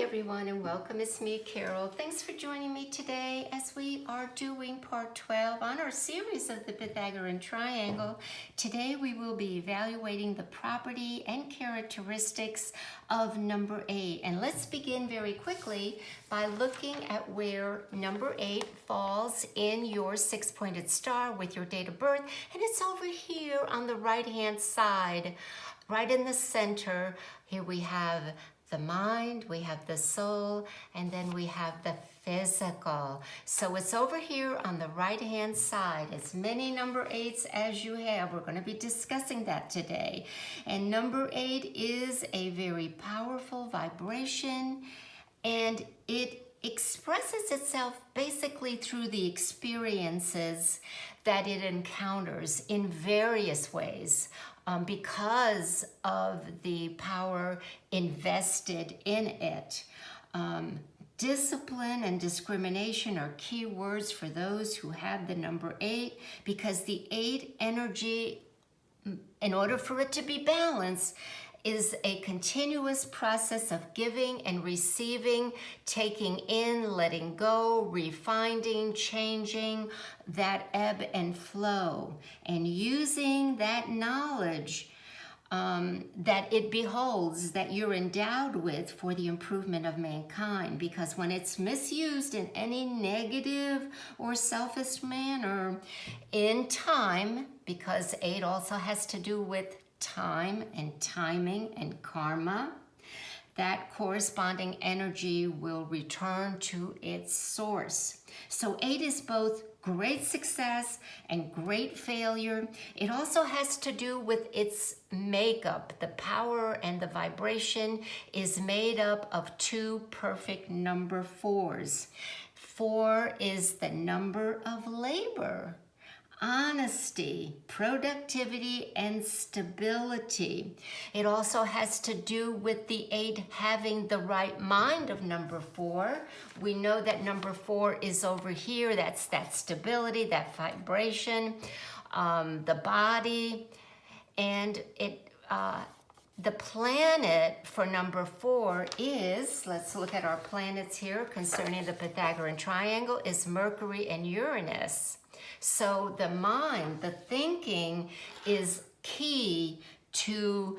everyone, and welcome. It's me, Carol. Thanks for joining me today as we are doing part 12 on our series of the Pythagorean triangle. Today we will be evaluating the property and characteristics of number 8. And let's begin very quickly by looking at where number 8 falls in your six-pointed star with your date of birth. And it's over here on the right-hand side, right in the center. Here we have the mind, we have the soul, and then we have the physical. So it's over here on the right-hand side. As many number 8s as you have. We're going to be discussing that today. And number 8 is a very powerful vibration, and it expresses itself basically through the experiences that it encounters in various ways. Because of the power invested in it. Discipline and discrimination are key words for those who have the number 8, because the 8 energy, in order for it to be balanced, is a continuous process of giving and receiving, taking in, letting go, refining, changing, that ebb and flow, and using that knowledge that it beholds, that you're endowed with for the improvement of mankind. Because when it's misused in any negative or selfish manner in time, because 8 also has to do with time and timing and karma, that corresponding energy will return to its source. So 8 is both great success and great failure. It also has to do with its makeup. The power and the vibration is made up of 2 perfect number 4s. 4 is the number of labor, honesty, productivity, and stability. It also has to do with the 8 having the right mind of number 4. We know that number 4 is over here. That's that stability, that vibration, the body, and it. The planet for number 4 is, let's look at our planets here concerning the Pythagorean triangle, is Mercury and Uranus. So the mind, the thinking, is key to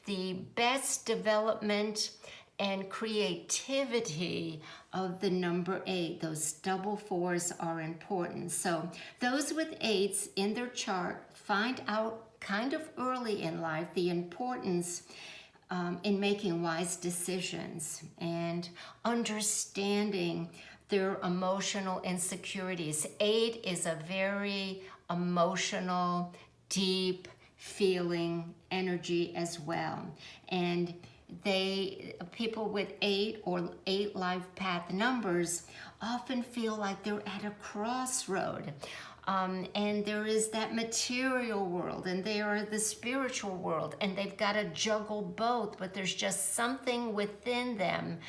the best development and creativity of the number 8. Those double 4s are important. So those with 8s in their chart find out kind of early in life the importance in making wise decisions and understanding their emotional insecurities. 8 is a very emotional, deep feeling energy as well. And people with 8 or 8 life path numbers often feel like they're at a crossroad. And there is that material world, and there are the spiritual world, and they've got to juggle both, but there's just something within them.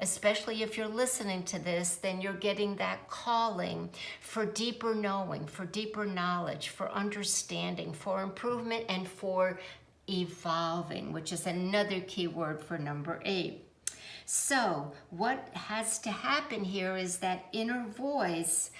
Especially if you're listening to this, then you're getting that calling for deeper knowing, for deeper knowledge, for understanding, for improvement, and for evolving, which is another key word for number 8. So what has to happen here is that inner voice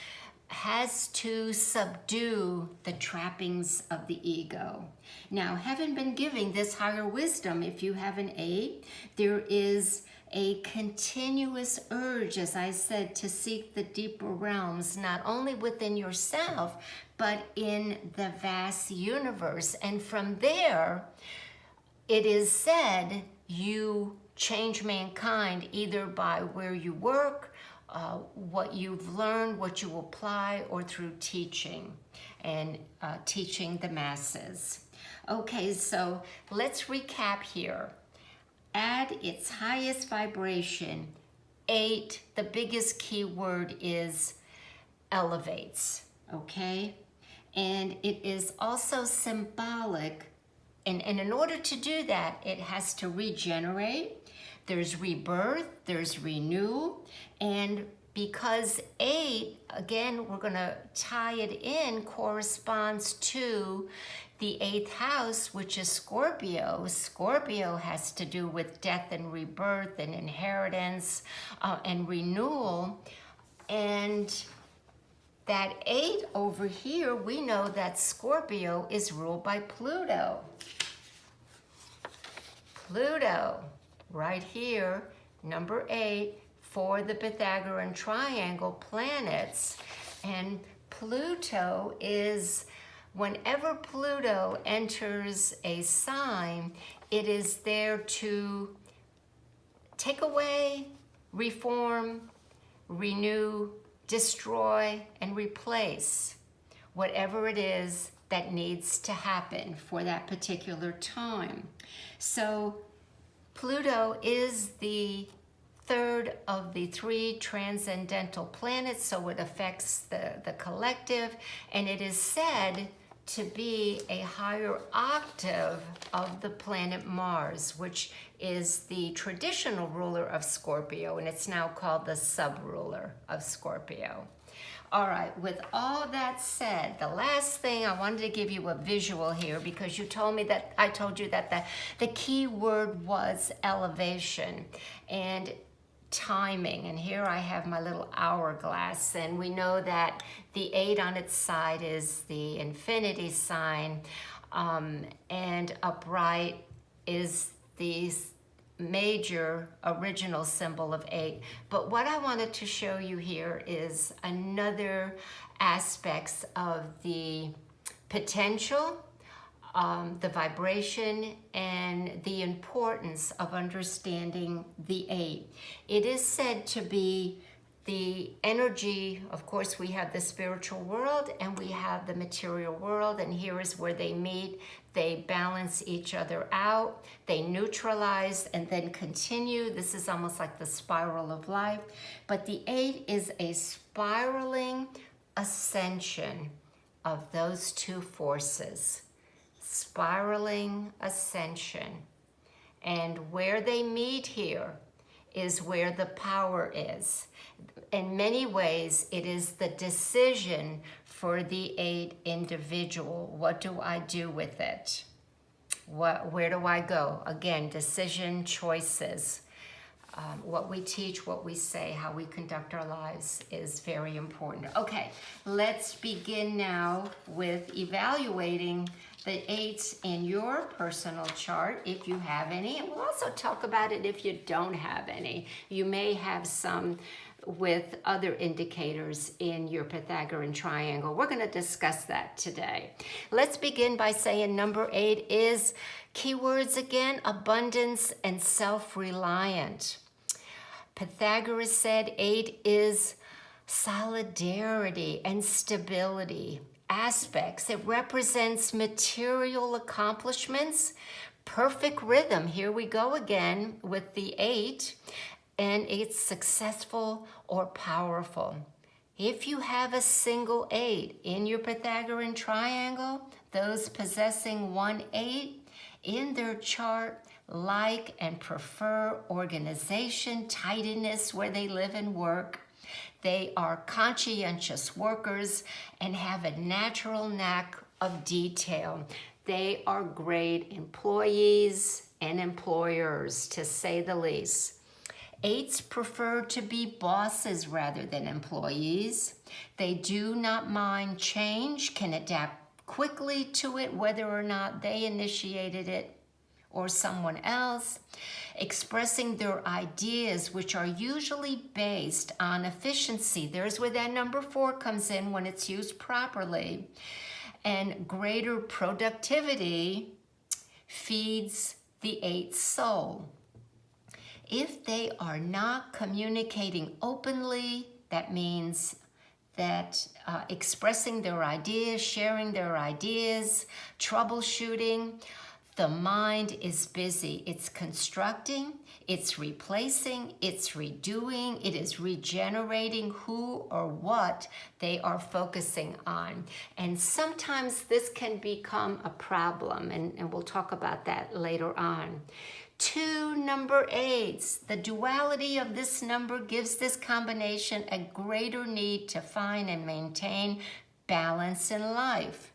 has to subdue the trappings of the ego. Now, having been giving this higher wisdom, if you have an 8, there is a continuous urge, as I said, to seek the deeper realms, not only within yourself, but in the vast universe. And from there, it is said, you change mankind either by where you work, what you've learned, what you apply, or through teaching and teaching the masses. Okay, so let's recap here. At its highest vibration, 8, the biggest key word is elevates, okay? And it is also symbolic, and in order to do that, it has to regenerate. There's rebirth, there's renew, and because 8, again, we're going to tie it in, corresponds to the 8th house, which is Scorpio. Scorpio has to do with death and rebirth and inheritance and renewal. And that 8 over here, we know that Scorpio is ruled by Pluto. Pluto, right here, number 8, for the Pythagorean triangle planets. And Pluto is, whenever Pluto enters a sign, it is there to take away, reform, renew, destroy, and replace whatever it is that needs to happen for that particular time. So Pluto is the third of the 3 transcendental planets, so it affects the collective, and it is said to be a higher octave of the planet Mars, which is the traditional ruler of Scorpio, and it's now called the sub-ruler of Scorpio. All right, with all that said, the last thing, I wanted to give you a visual here because you told me that, I told you that the key word was elevation and timing. And here I have my little hourglass, and we know that the 8 on its side is the infinity sign, and upright is the major original symbol of 8. But what I wanted to show you here is another aspects of the potential, the vibration, and the importance of understanding the 8. It is said to be the energy. Of course, we have the spiritual world and we have the material world, and here is where they meet. They balance each other out, they neutralize and then continue. This is almost like the spiral of life. But the 8 is a spiraling ascension of those two forces. Spiraling ascension. And where they meet here is where the power is. In many ways, it is the decision for the 8 individual. What do I do with it? Where do I go? Again, decision, choices. What we teach, what we say, how we conduct our lives is very important. Okay, let's begin now with evaluating the 8s in your personal chart, if you have any. And we'll also talk about it if you don't have any. You may have some with other indicators in your Pythagorean triangle. We're going to discuss that today. Let's begin by saying number 8 is, keywords again, abundance and self-reliant. Pythagoras said 8 is solidarity and stability aspects. It represents material accomplishments, perfect rhythm. Here we go again with the 8, and it's successful or powerful. If you have a single 8 in your Pythagorean triangle, those possessing 1 8 in their chart like and prefer organization, tidiness where they live and work. They are conscientious workers and have a natural knack of detail. They are great employees and employers, to say the least. 8s prefer to be bosses rather than employees. They do not mind change, can adapt quickly to it, whether or not they initiated it or someone else. Expressing their ideas, which are usually based on efficiency. There's where that number 4 comes in when it's used properly. And greater productivity feeds the 8's soul. If they are not communicating openly, that means that expressing their ideas, sharing their ideas, troubleshooting, the mind is busy. It's constructing, it's replacing, it's redoing, it is regenerating who or what they are focusing on. And sometimes this can become a problem, and we'll talk about that later on. Two number 8s. The duality of this number gives this combination a greater need to find and maintain balance in life.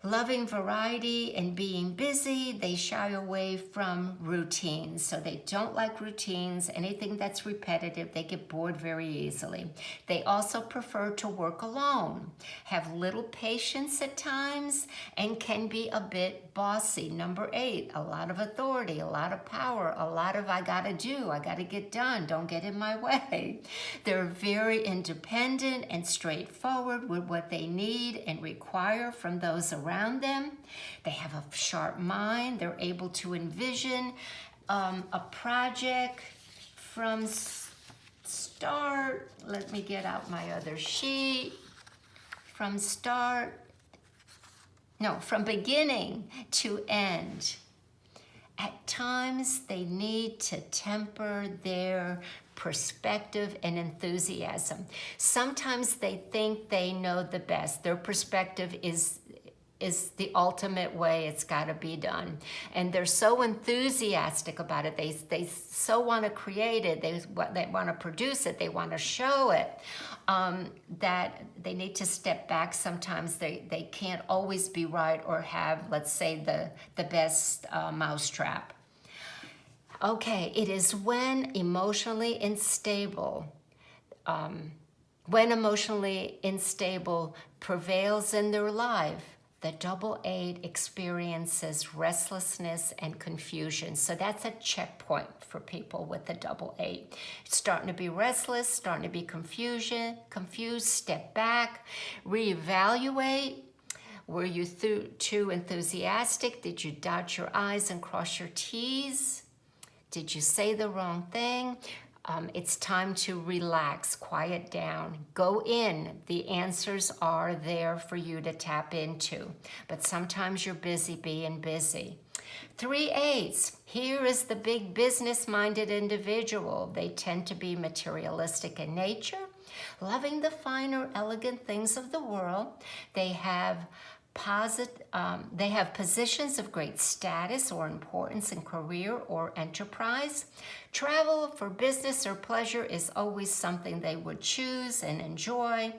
Loving variety and being busy, they shy away from routines. So they don't like routines. Anything that's repetitive, they get bored very easily. They also prefer to work alone, have little patience at times, and can be a bit bossy. Number 8, a lot of authority, a lot of power, a lot of I gotta do, I gotta get done, don't get in my way. They're very independent and straightforward with what they need and require from those around them. They have a sharp mind. They're able to envision a project from start. Let me get out my other sheet. From beginning to end. At times, they need to temper their perspective and enthusiasm. Sometimes they think they know the best. Their perspective is the ultimate way it's got to be done. And they're so enthusiastic about it. They so want to create it. They want to produce it. They want to show it. That they need to step back. Sometimes they can't always be right or have, let's say, the best mousetrap. Okay, it is when emotionally unstable prevails in their life, the double 8 experiences restlessness and confusion. So that's a checkpoint for people with the double 8. It's starting to be restless, starting to be confused, step back, reevaluate. Were you too enthusiastic? Did you dot your I's and cross your T's? Did you say the wrong thing? It's time to relax, quiet down, go in. The answers are there for you to tap into. But sometimes you're busy being busy. 3 8s. Here is the big business-minded individual. They tend to be materialistic in nature, loving the finer, elegant things of the world. They have positions of great status or importance in career or enterprise. Travel for business or pleasure is always something they would choose and enjoy.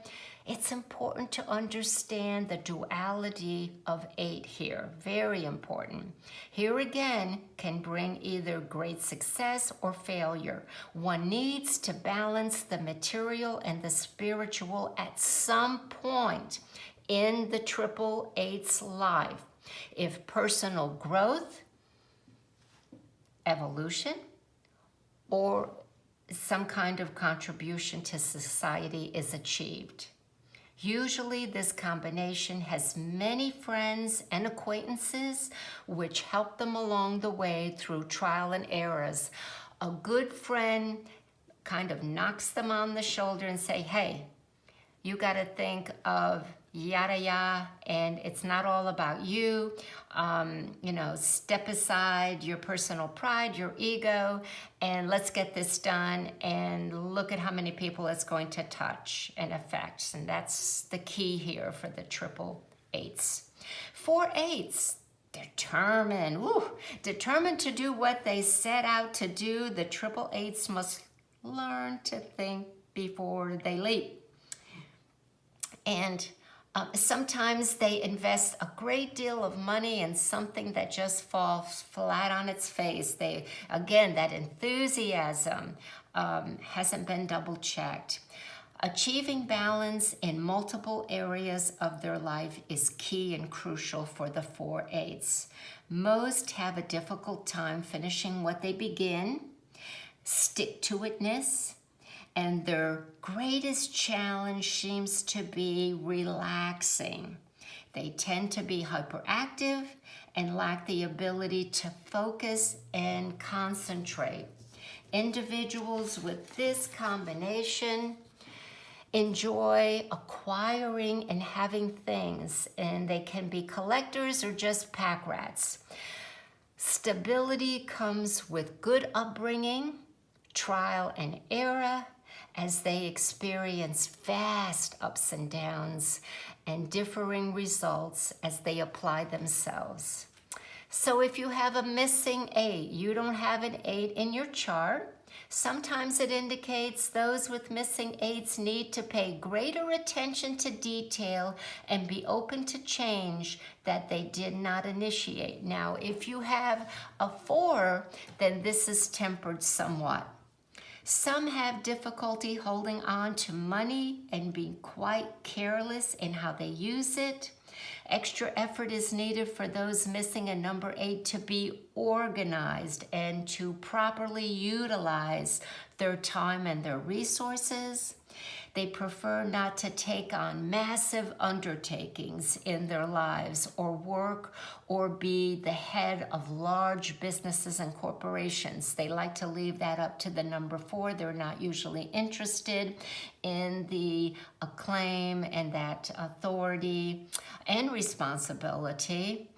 It's important to understand the duality of 8 here. Very important. Here again can bring either great success or failure. One needs to balance the material and the spiritual at some point in the triple 8's life. If personal growth, evolution, or some kind of contribution to society is achieved. Usually this combination has many friends and acquaintances which help them along the way through trial and errors. A good friend kind of knocks them on the shoulder and say, hey, you got to think of yada yada, and it's not all about you. Step aside your personal pride, your ego, and let's get this done, and look at how many people it's going to touch and affect. And that's the key here for the triple 8s. 4 8s, determined to do what they set out to do. The triple 8s must learn to think before they leap. And sometimes they invest a great deal of money in something that just falls flat on its face. That enthusiasm hasn't been double checked. Achieving balance in multiple areas of their life is key and crucial for the 4 8s. Most have a difficult time finishing what they begin, stick-to-itness, and their greatest challenge seems to be relaxing. They tend to be hyperactive and lack the ability to focus and concentrate. Individuals with this combination enjoy acquiring and having things, and they can be collectors or just pack rats. Stability comes with good upbringing, trial and error, as they experience vast ups and downs and differing results as they apply themselves. So if you have a missing 8, you don't have an 8 in your chart, sometimes it indicates those with missing 8s need to pay greater attention to detail and be open to change that they did not initiate. Now, if you have a 4, then this is tempered somewhat. Some have difficulty holding on to money and being quite careless in how they use it. Extra effort is needed for those missing a number 8 to be organized and to properly utilize their time and their resources. They prefer not to take on massive undertakings in their lives or work or be the head of large businesses and corporations. They like to leave that up to the number 4. They're not usually interested in the acclaim and that authority and responsibility.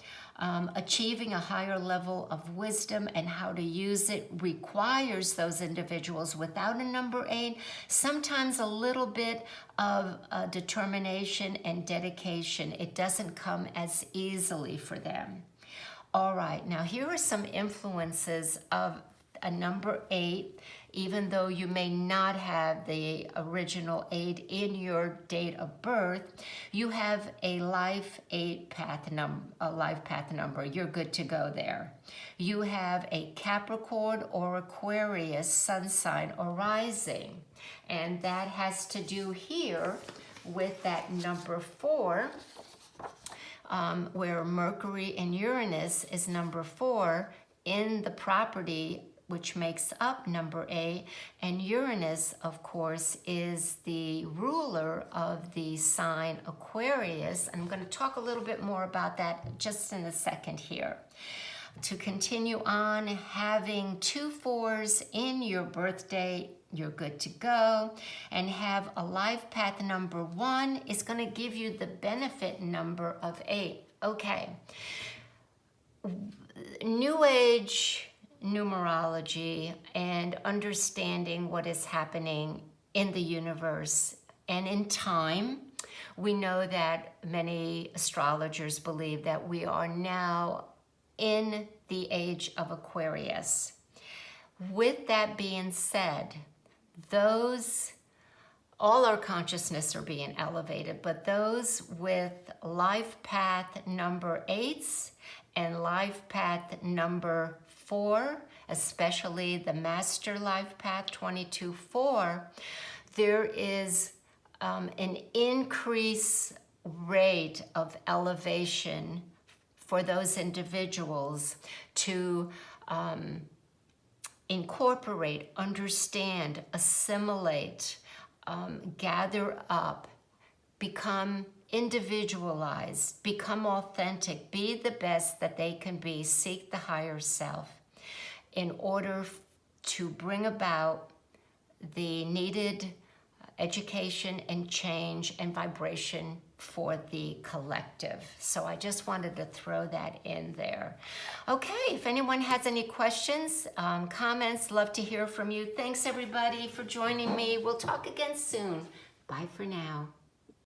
Achieving a higher level of wisdom and how to use it requires those individuals without a number 8, sometimes a little bit of determination and dedication. It doesn't come as easily for them. All right, now here are some influences of a number 8, even though you may not have the original 8 in your date of birth, you have a life path number. You're good to go there. You have a Capricorn or Aquarius sun sign or rising, and that has to do here with that number 4, where Mercury and Uranus is number 4 in the property which makes up number 8, and Uranus, of course, is the ruler of the sign Aquarius. I'm going to talk a little bit more about that just in a second here. To continue on, having 2 4s in your birthday, you're good to go. And have a life path number 1 is going to give you the benefit number of 8. Okay. New Age numerology and understanding what is happening in the universe and in time. We know that many astrologers believe that we are now in the age of Aquarius. With that being said, all our consciousness are being elevated, but those with life path number 8s and life path number 4, especially the master life path 22-4, there is an increased rate of elevation for those individuals to incorporate, understand, assimilate, gather up, become individualized, become authentic, be the best that they can be, seek the higher self in order to bring about the needed education and change and vibration for the collective. So I just wanted to throw that in there. Okay, if anyone has any questions, comments, love to hear from you. Thanks everybody for joining me. We'll talk again soon. Bye for now.